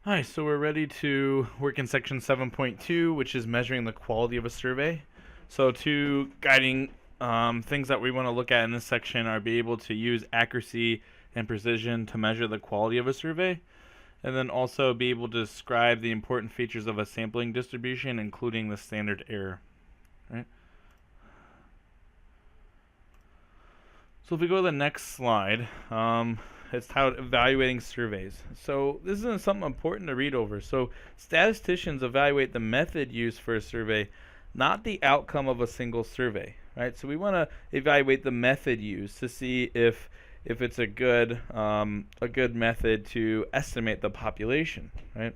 Hi, so we're ready to work in section 7.2, which is measuring the quality of a survey. So two guiding things that we want to look at in this section are be able to use accuracy and precision to measure the quality of a survey, and then also be able to describe the important features of a sampling distribution, including the standard error. Right? So if we go to the next slide, it's titled Evaluating Surveys. So this is something important to read over. So statisticians evaluate the method used for a survey, not the outcome of a single survey, right? So we want to evaluate the method used to see if it's a good method to estimate the population, right?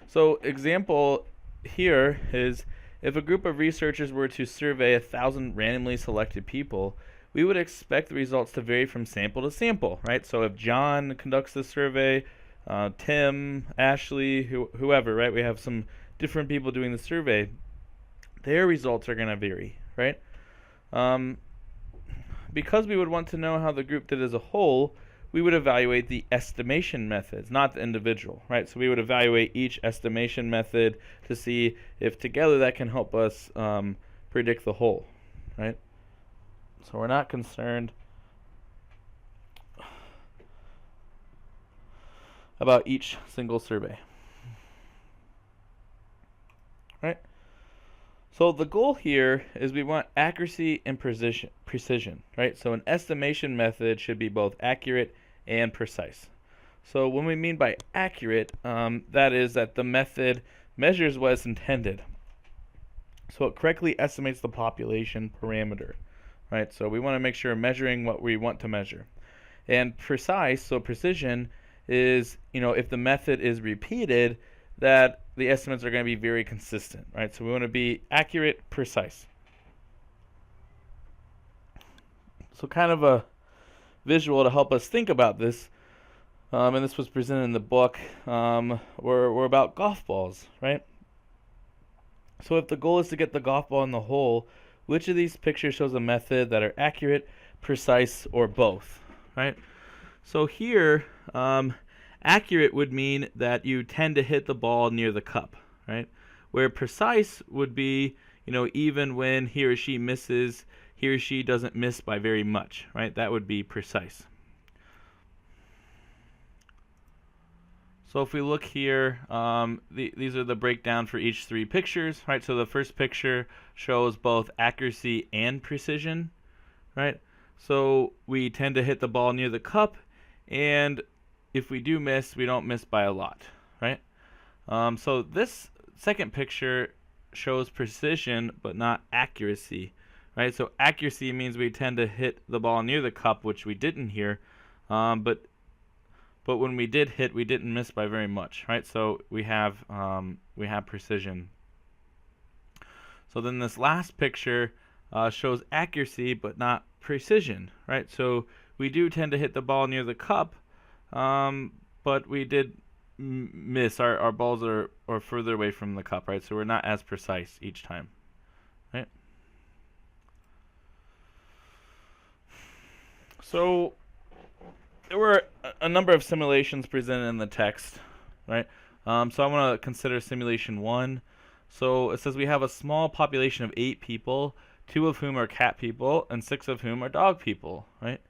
So example here is if a group of researchers were to survey 1,000 randomly selected people, we would expect the results to vary from sample to sample, right? So if John conducts the survey, Tim, Ashley, whoever, right? We have some different people doing the survey. Their results are going to vary, right? Because we would want to know how the group did as a whole, we would evaluate the estimation methods, not the individual, right? So we would evaluate each estimation method to see if together that can help us predict the whole, right? So we're not concerned about each single survey, right? So the goal here is we want accuracy and precision, right? So an estimation method should be both accurate and precise. So when we mean by accurate, that is that the method measures what it's intended. So it correctly estimates the population parameter, right? So we want to make sure we're measuring what we want to measure. And precise, so precision, is, if the method is repeated, that the estimates are going to be very consistent, right? So we want to be accurate, precise. So kind of a visual to help us think about this, and this was presented in the book, were about golf balls, right? So if the goal is to get the golf ball in the hole, which of these pictures shows a method that are accurate, precise, or both, right? So here, accurate would mean that you tend to hit the ball near the cup, right? Where precise would be, even when he or she misses, he or she doesn't miss by very much, right? That would be precise. So if we look here, these are the breakdown for each three pictures, right? So the first picture shows both accuracy and precision, right? So we tend to hit the ball near the cup, and if we do miss, we don't miss by a lot, right? So this second picture shows precision but not accuracy, right? So accuracy means we tend to hit the ball near the cup, which we didn't here, but when we did hit, we didn't miss by very much, right? So we have precision. So then this last picture shows accuracy but not precision, right? So we do tend to hit the ball near the cup, but we did miss. Our balls are further away from the cup, right? So we're not as precise each time, right? So there were a number of simulations presented in the text, right? So I want to consider simulation 1. So it says we have a small population of 8 people, 2 of whom are cat people, and 6 of whom are dog people, right?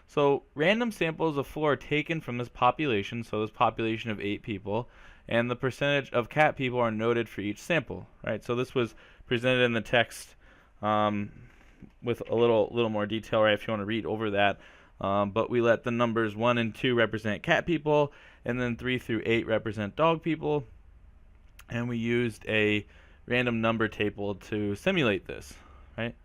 So random samples of 4 are taken from this population, so this population of 8 people, and the percentage of cat people are noted for each sample, right? So this was presented in the text with a little more detail, right, if you want to read over that. But we let the numbers 1 and 2 represent cat people, and then 3 through 8 represent dog people. And we used a random number table to simulate this, right?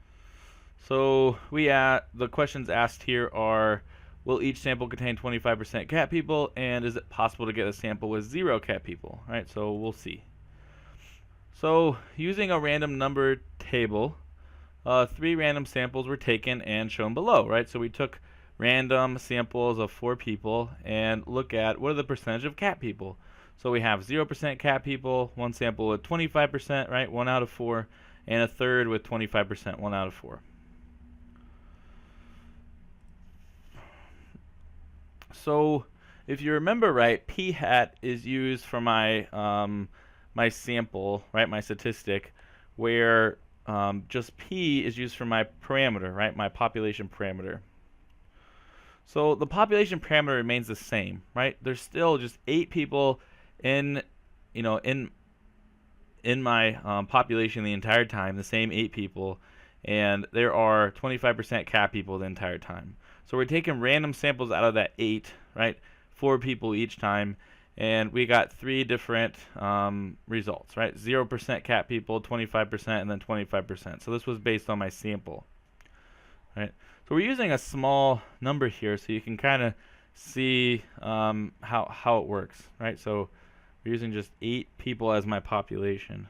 So the questions asked here are, will each sample contain 25% cat people, and is it possible to get a sample with 0 cat people, right? So we'll see. So using a random number table, 3 random samples were taken and shown below, right? So we took random samples of 4 people and look at what are the percentage of cat people. So we have 0% cat people, 1 sample with 25%, right, 1 out of 4, and a third with 25%, 1 out of 4. So if you remember right, p hat is used for my my sample, right, my statistic, where just p is used for my parameter, right, my population parameter. So the population parameter remains the same, right? There's still just 8 people in, you know, in my population the entire time, the same 8 people, and there are 25% cat people the entire time. So we're taking random samples out of that 8, right? 4 people each time, and we got 3 different results, right? 0% cat people, 25%, and then 25%. So this was based on my sample, right? So we're using a small number here so you can kind of see how it works, right? So we're using just 8 people as my population.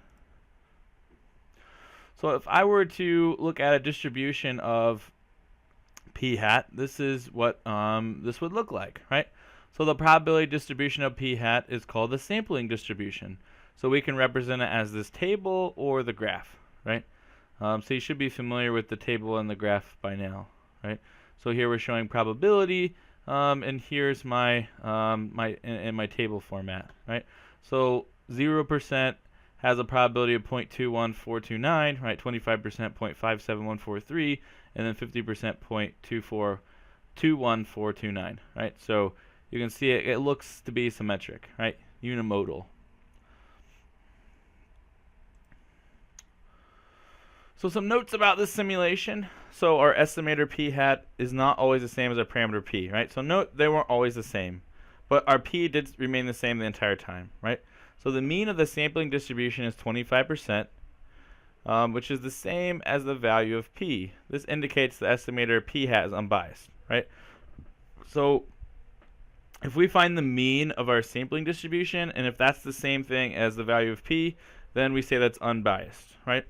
So if I were to look at a distribution of p hat, this is what this would look like, right? So the probability distribution of p hat is called the sampling distribution. So we can represent it as this table or the graph, right? So you should be familiar with the table and the graph by now, right? So here we're showing probability, and here's my in my table format, right? So 0% has a probability of 0.21429, right? 25% 0.57143, and then 50% 0.2421429, right? So you can see it looks to be symmetric, right? Unimodal. So some notes about this simulation. So our estimator p hat is not always the same as our parameter p, right? So note they weren't always the same, but our p did remain the same the entire time, right? So the mean of the sampling distribution is 25%, which is the same as the value of p. This indicates the estimator p hat is unbiased, right? So if we find the mean of our sampling distribution, and if that's the same thing as the value of p, then we say that's unbiased, right?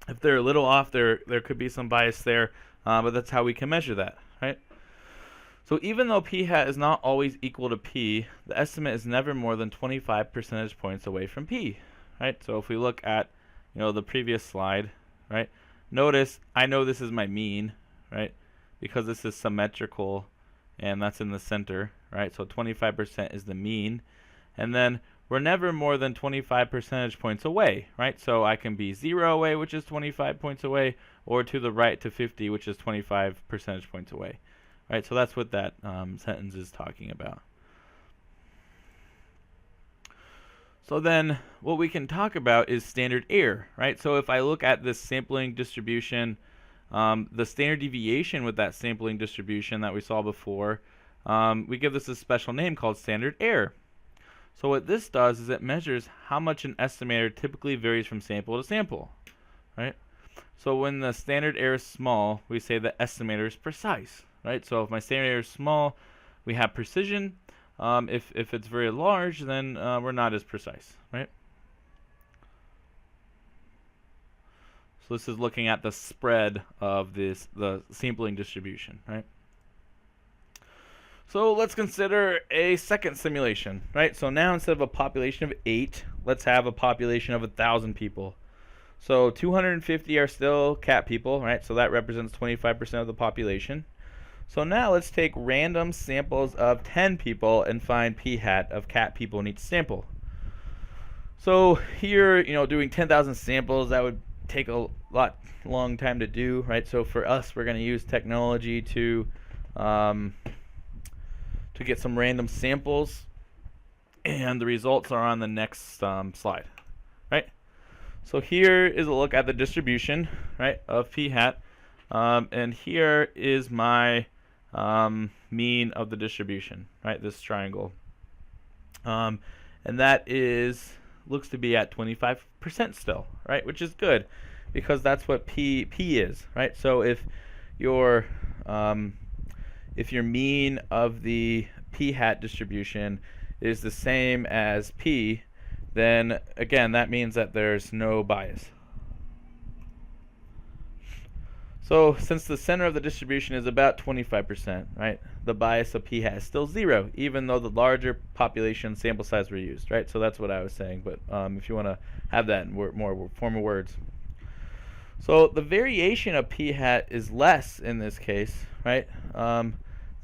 If they're a little off, there could be some bias there, but that's how we can measure that, right? So even though p hat is not always equal to p, the estimate is never more than 25 percentage points away from p, right? So if we look at, the previous slide, right? Notice I know this is my mean, right? Because this is symmetrical, and that's in the center, right? So 25% is the mean, and then we're never more than 25 percentage points away, right? So I can be 0 away, which is 25 points away, or to the right to 50, which is 25 percentage points away, right? So that's what that sentence is talking about. So then what we can talk about is standard error, right? So if I look at this sampling distribution, the standard deviation with that sampling distribution that we saw before, we give this a special name called standard error. So what this does is it measures how much an estimator typically varies from sample to sample, right? So when the standard error is small, we say the estimator is precise, right? So if my standard error is small, we have precision. If it's very large, then we're not as precise, right? So this is looking at the spread of the sampling distribution, right? So let's consider a second simulation, right? So now instead of a population of 8, let's have a population of 1,000 people. So 250 are still cat people, right? So that represents 25% of the population. So now let's take random samples of 10 people and find p hat of cat people in each sample. So here, doing 10,000 samples, that would take a long time to do, right? So for us, we're going to use technology to get some random samples, and the results are on the next slide, right? So here is a look at the distribution, right, of p hat, and here is my mean of the distribution, right, this triangle, and that looks to be at 25% still, right, which is good because that's what p is, right? So if your mean of the p hat distribution is the same as p, then again that means that there's no bias. So since the center of the distribution is about 25%, right, the bias of p hat is still 0, even though the larger population sample size were used, right? So that's what I was saying, but if you want to have that in more formal words. So the variation of p hat is less in this case, right?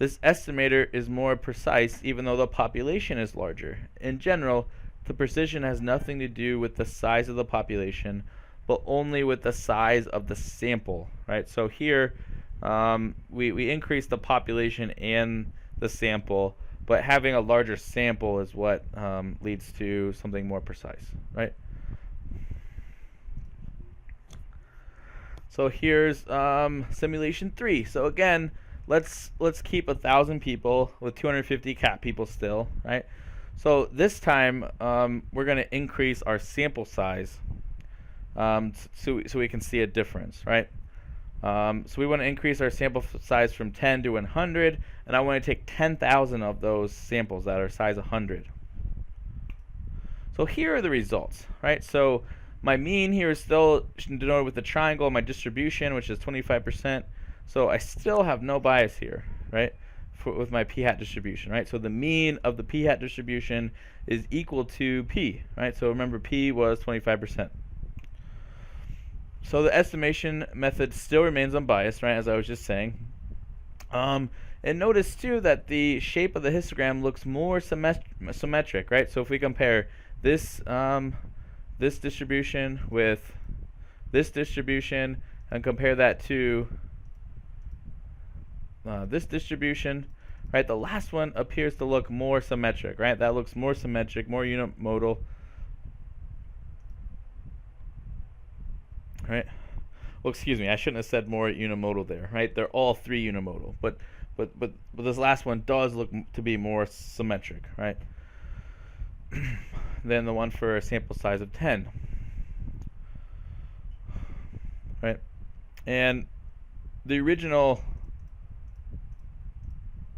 This estimator is more precise even though the population is larger. In general, the precision has nothing to do with the size of the population, but only with the size of the sample, right? So here, we increase the population and the sample, but having a larger sample is what leads to something more precise, right? So here's simulation 3. So again, let's keep 1,000 people with 250 cat people still, right? So this time we're going to increase our sample size so we can see a difference, right? So we want to increase our sample size from 10 to 100, and I want to take 10,000 of those samples that are size 100. So here are the results, right? So my mean here is still denoted with the triangle, my distribution, which is 25%. So I still have no bias here, right, with my p-hat distribution, right? So the mean of the p-hat distribution is equal to p, right? So remember, p was 25%. So the estimation method still remains unbiased, right, as I was just saying. And notice, too, that the shape of the histogram looks more symmetric, right? So if we compare this this distribution with this distribution and compare that to this distribution, right, the last one appears to look more symmetric, right? That looks more symmetric, more unimodal, right? Well, excuse me, I shouldn't have said more unimodal there, right? They're all 3 unimodal, but this last one does look to be more symmetric, right, than the one for a sample size of 10, right? And the original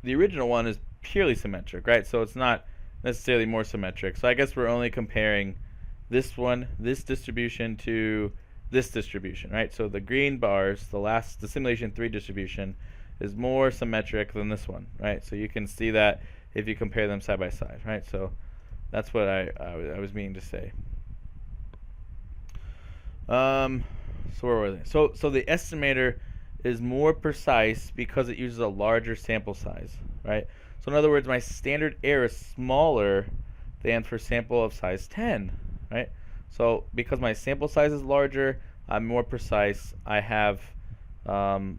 one is purely symmetric, right? So it's not necessarily more symmetric. So I guess we're only comparing this one, this distribution, to this distribution, right? So the green bars, the simulation 3 distribution, is more symmetric than this one, right? So you can see that if you compare them side by side, right? So that's what I was meaning to say. So where were they? So the estimator is more precise because it uses a larger sample size, right? So in other words, my standard error is smaller than for sample of size 10, right? So because my sample size is larger, I'm more precise, I have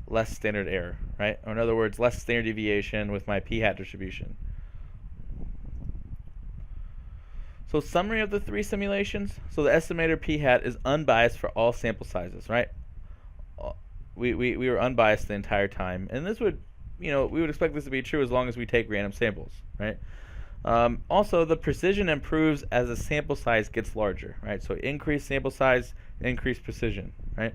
less standard error, right? Or in other words, less standard deviation with my p-hat distribution. So summary of the 3 simulations. So the estimator p-hat is unbiased for all sample sizes, right? We were unbiased the entire time, and this would, we would expect this to be true as long as we take random samples, right? Also, the precision improves as the sample size gets larger, right? So increased sample size, increased precision, right?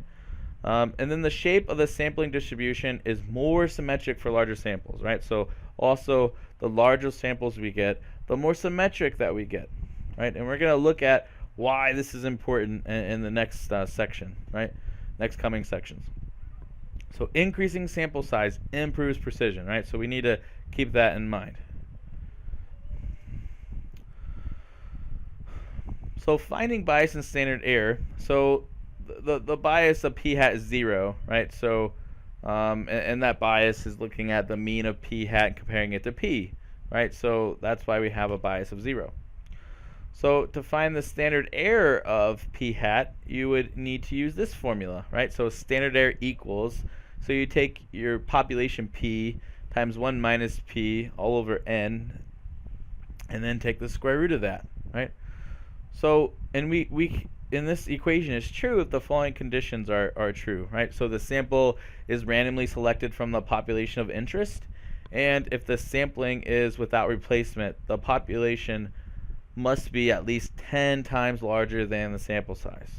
And then the shape of the sampling distribution is more symmetric for larger samples, right? So also, the larger samples we get, the more symmetric that we get, right? And we're going to look at why this is important in the next section, right? Next coming sections. So increasing sample size improves precision, right? So we need to keep that in mind. So finding bias and standard error. So the bias of p-hat is 0, right? So and that bias is looking at the mean of p-hat and comparing it to p, right? So that's why we have a bias of 0. So to find the standard error of p-hat, you would need to use this formula, right? So standard error equals, so you take your population p times 1 minus p all over n, and then take the square root of that, right? So, and we in this equation is true if the following conditions are true, right? So the sample is randomly selected from the population of interest, and if the sampling is without replacement, the population must be at least 10 times larger than the sample size,